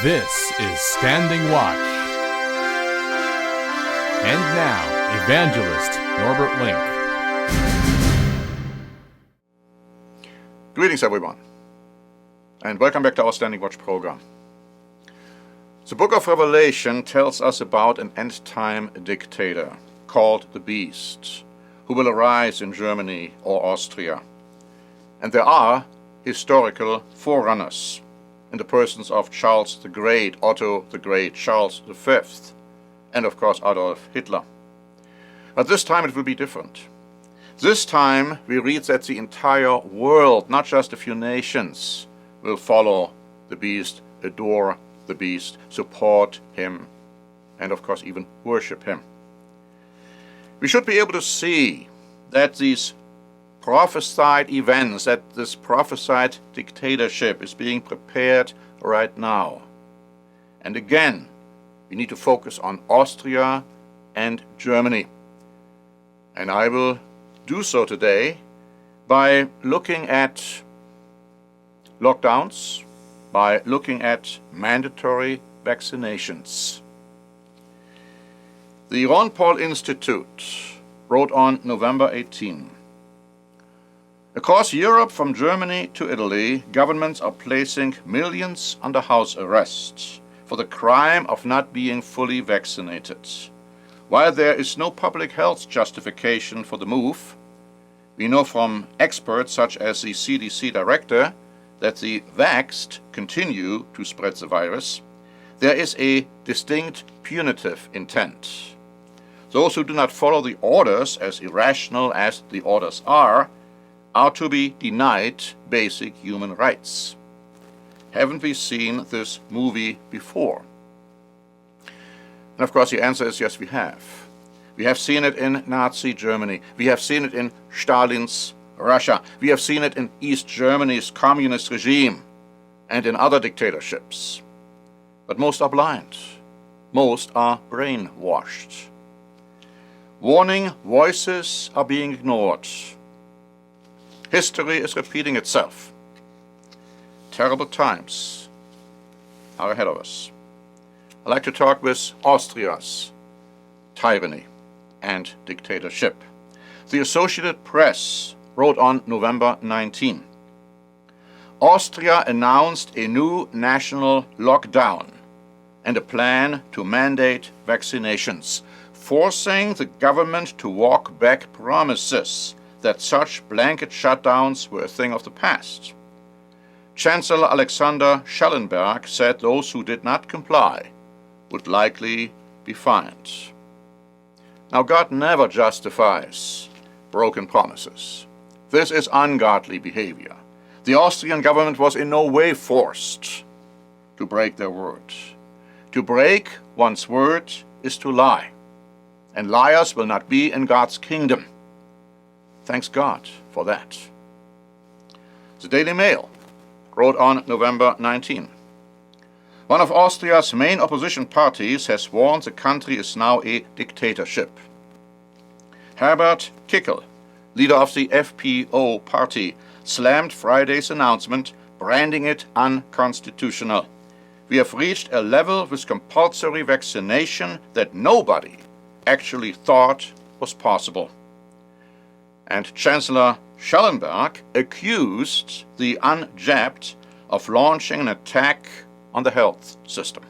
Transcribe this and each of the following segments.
This is Standing Watch. And now, Evangelist Norbert Link. Greetings, everyone, and welcome back to our Standing Watch program. The book of Revelation tells us about an end-time dictator called the Beast, who will arise in Germany or Austria. And there are historical forerunners in the persons of Charles the Great, Otto the Great, Charles V, and of course Adolf Hitler. But this time it will be different. This time we read that the entire world, not just a few nations, will follow the Beast, adore the Beast, support him, and of course even worship him. We should be able to see that these prophesied events, that this prophesied dictatorship is being prepared right now. And again, we need to focus on Austria and Germany. And I will do so today by looking at lockdowns, by looking at mandatory vaccinations. The Ron Paul Institute wrote on November 18, "Across Europe, from Germany to Italy, governments are placing millions under house arrest for the crime of not being fully vaccinated. While there is no public health justification for the move, we know from experts such as the CDC director that the vaxxed continue to spread the virus. There is a distinct punitive intent. Those who do not follow the orders, as irrational as the orders are to be denied basic human rights." Haven't we seen this movie before? And of course the answer is yes, we have. We have seen it in Nazi Germany. We have seen it in Stalin's Russia. We have seen it in East Germany's communist regime and in other dictatorships. But most are blind. Most are brainwashed. Warning voices are being ignored. History is repeating itself. Terrible times are ahead of us. I'd like to talk with Austria's tyranny and dictatorship. The Associated Press wrote on November 19, "Austria announced a new national lockdown and a plan to mandate vaccinations, forcing the government to walk back promises that such blanket shutdowns were a thing of the past. Chancellor Alexander Schallenberg said those who did not comply would likely be fined." Now, God never justifies broken promises. This is ungodly behavior. The Austrian government was in no way forced to break their word. To break one's word is to lie, and liars will not be in God's kingdom. Thanks God for that. The Daily Mail wrote on November 19, "One of Austria's main opposition parties has warned the country is now a dictatorship." Herbert Kickl, leader of the FPO party, slammed Friday's announcement, branding it unconstitutional. "We have reached a level with compulsory vaccination that nobody actually thought was possible." And Chancellor Schallenberg accused the unjabbed of launching an attack on the health system.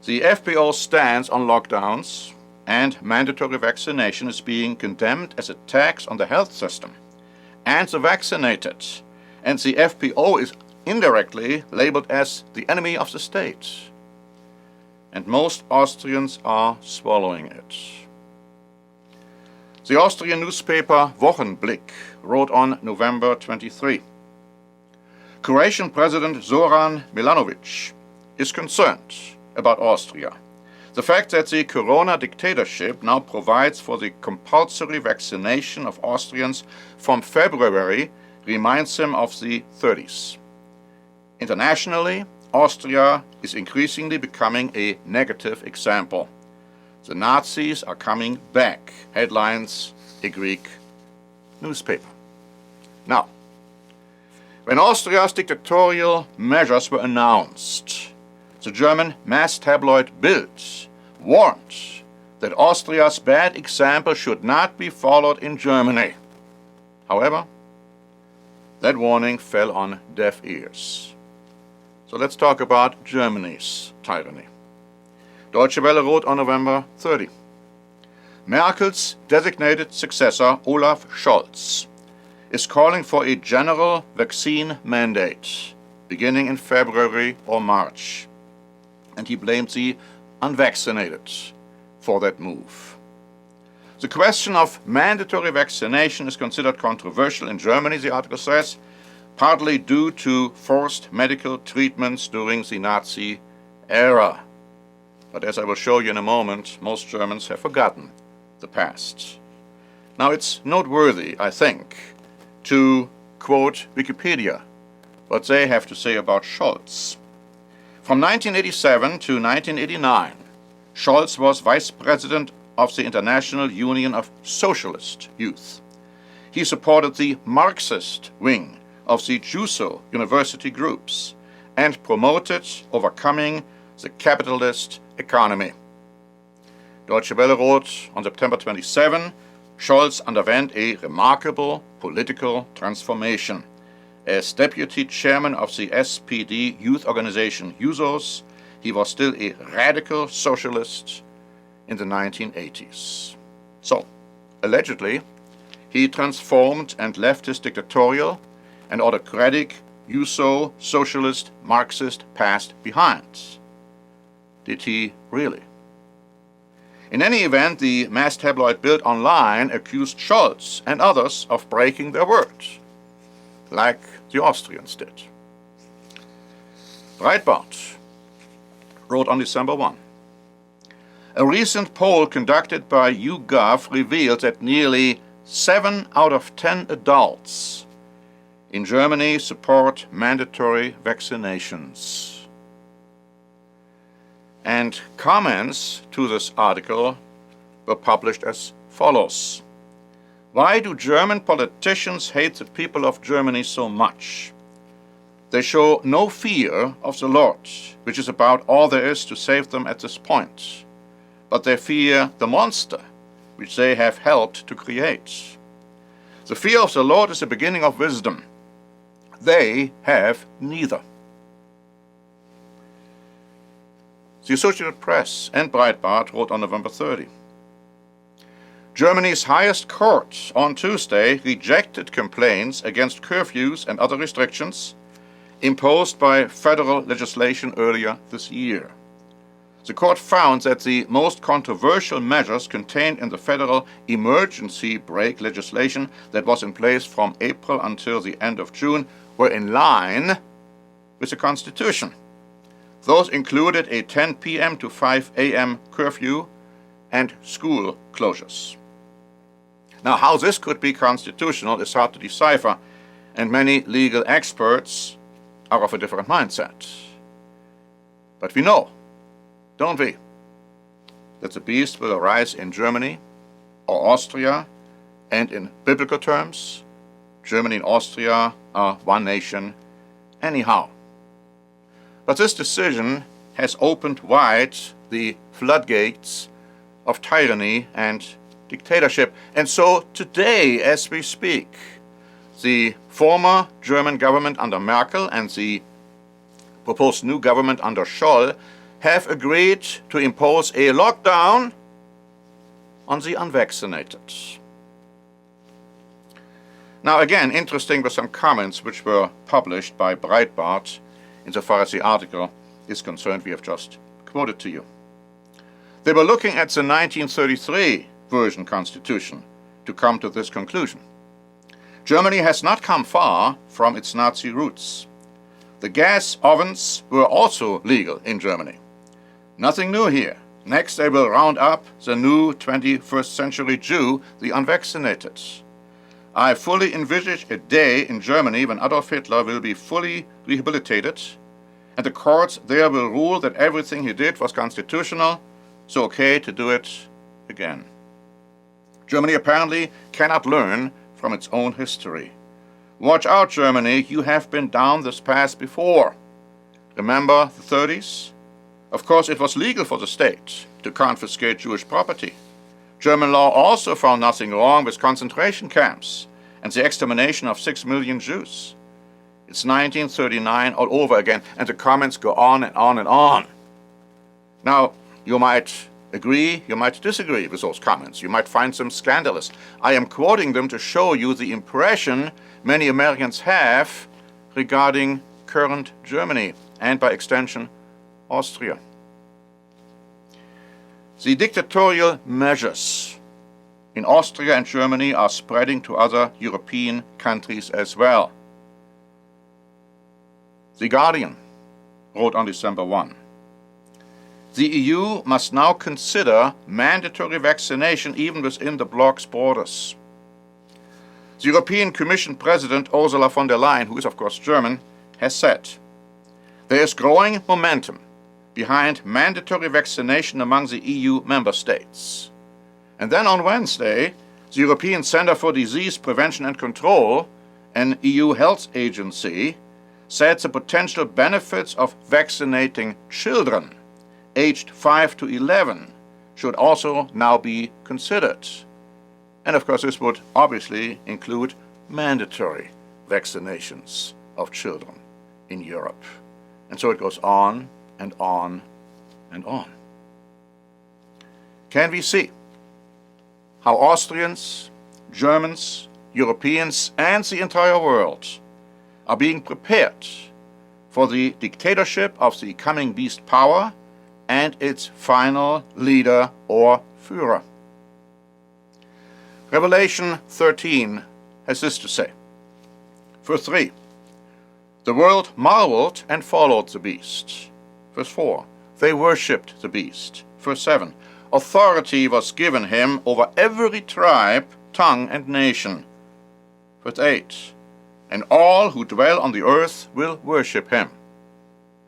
The FPO stance on lockdowns and mandatory vaccination is being condemned as attacks on the health system and the vaccinated, and the FPO is indirectly labeled as the enemy of the state. And most Austrians are swallowing it. The Austrian newspaper Wochenblick wrote on November 23, "Croatian President Zoran Milanovic is concerned about Austria. The fact that the corona dictatorship now provides for the compulsory vaccination of Austrians from February reminds him of the 30s. Internationally, Austria is increasingly becoming a negative example. The Nazis are coming back," headlines a Greek newspaper. Now, When Austria's dictatorial measures were announced, the German mass tabloid Bild warned that Austria's bad example should not be followed in Germany. However, that warning fell on deaf ears. So let's talk about Germany's tyranny. Deutsche Welle wrote on November 30. Merkel's designated successor, Olaf Scholz, is calling for a general vaccine mandate beginning in February or March. And he blamed the unvaccinated for that move. The question of mandatory vaccination is considered controversial in Germany, the article says, partly due to forced medical treatments during the Nazi era. But as I will show you in a moment, most Germans have forgotten the past. Now it's noteworthy, I think, to quote Wikipedia, what they have to say about Scholz. From 1987 to 1989, Scholz was vice president of the International Union of Socialist Youth. He supported the Marxist wing of the JUSO university groups and promoted overcoming the capitalist economy. Deutsche Welle wrote on September 27, Scholz underwent a remarkable political transformation. As deputy chairman of the SPD youth organization Jusos, he was still a radical socialist in the 1980s. So, allegedly, he transformed and left his dictatorial and autocratic Juso socialist Marxist past behind. Did he really? In any event, the mass tabloid Bild Online accused Scholz and others of breaking their word, like the Austrians did. Breitbart wrote on December 1. A recent poll conducted by YouGov revealed that nearly 7 out of 10 adults in Germany support mandatory vaccinations. And comments to this article were published as follows. Why do German politicians hate the people of Germany so much? They show no fear of the Lord, which is about all there is to save them at this point. But they fear the monster, which they have helped to create. The fear of the Lord is the beginning of wisdom. They have neither. The Associated Press and Breitbart wrote on November 30. Germany's highest court on Tuesday rejected complaints against curfews and other restrictions imposed by federal legislation earlier this year. The court found that the most controversial measures contained in the federal emergency brake legislation that was in place from April until the end of June were in line with the Constitution. Those included a 10 p.m. to 5 a.m. curfew and school closures. Now, how this could be constitutional is hard to decipher, and many legal experts are of a different mindset. But we know, don't we, that the beast will arise in Germany or Austria, and in biblical terms, Germany and Austria are one nation anyhow. But this decision has opened wide the floodgates of tyranny and dictatorship. And so today, as we speak, the former German government under Merkel and the proposed new government under Scholl have agreed to impose a lockdown on the unvaccinated. Now again, interesting were some comments which were published by Breitbart insofar as the article is concerned we have just quoted to you. They were looking at the 1933 version constitution to come to this conclusion. Germany has not come far from its Nazi roots. The gas ovens were also legal in Germany. Nothing new here. Next they will round up the new 21st century Jew, the unvaccinated. I fully envisage a day in Germany when Adolf Hitler will be fully rehabilitated, and the courts there will rule that everything he did was constitutional, so okay to do it again. Germany apparently cannot learn from its own history. Watch out, Germany, you have been down this path before. Remember the 30s? Of course, it was legal for the state to confiscate Jewish property. German law also found nothing wrong with concentration camps and the extermination of 6 million Jews. It's 1939 all over again, and the comments go on and on and on. Now, you might agree, you might disagree with those comments. You might find them scandalous. I am quoting them to show you the impression many Americans have regarding current Germany and, by extension, Austria. The dictatorial measures in Austria and Germany are spreading to other European countries as well. The Guardian wrote on December 1, "The EU must now consider mandatory vaccination even within the bloc's borders." The European Commission President Ursula von der Leyen, who is of course German, has said, "There is growing momentum behind mandatory vaccination among the EU member states." And then on Wednesday, the European Centre for Disease Prevention and Control, an EU health agency, said the potential benefits of vaccinating children aged 5 to 11 should also now be considered. And of course, this would obviously include mandatory vaccinations of children in Europe. And so it goes on and on and on. Can we see how Austrians, Germans, Europeans, and the entire world are being prepared for the dictatorship of the coming beast power and its final leader or Führer? Revelation 13 has this to say. Verse 3, "The world marveled and followed the beast." Verse 4, "They worshipped the beast." Verse 7, "Authority was given him over every tribe, tongue, and nation." Verse 8, "And all who dwell on the earth will worship him."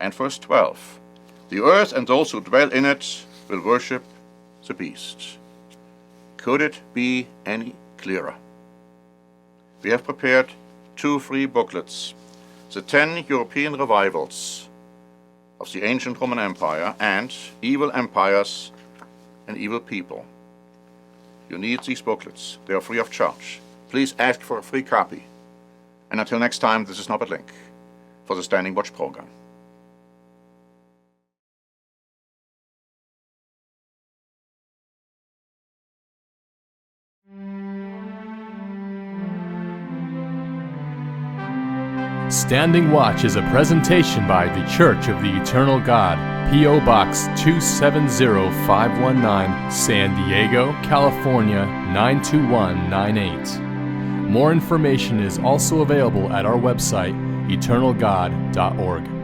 And verse 12, "The earth and those who dwell in it will worship the beast." Could it be any clearer? We have prepared 2 free booklets, the 10 European revivals of the ancient Roman Empire and evil empires and evil people. You need these booklets. They are free of charge. Please ask for a free copy. And until next time, this is Norbert Link for the Standing Watch program. Standing Watch is a presentation by the Church of the Eternal God, P.O. Box 270519, San Diego, California 92198. More information is also available at our website, eternalgod.org.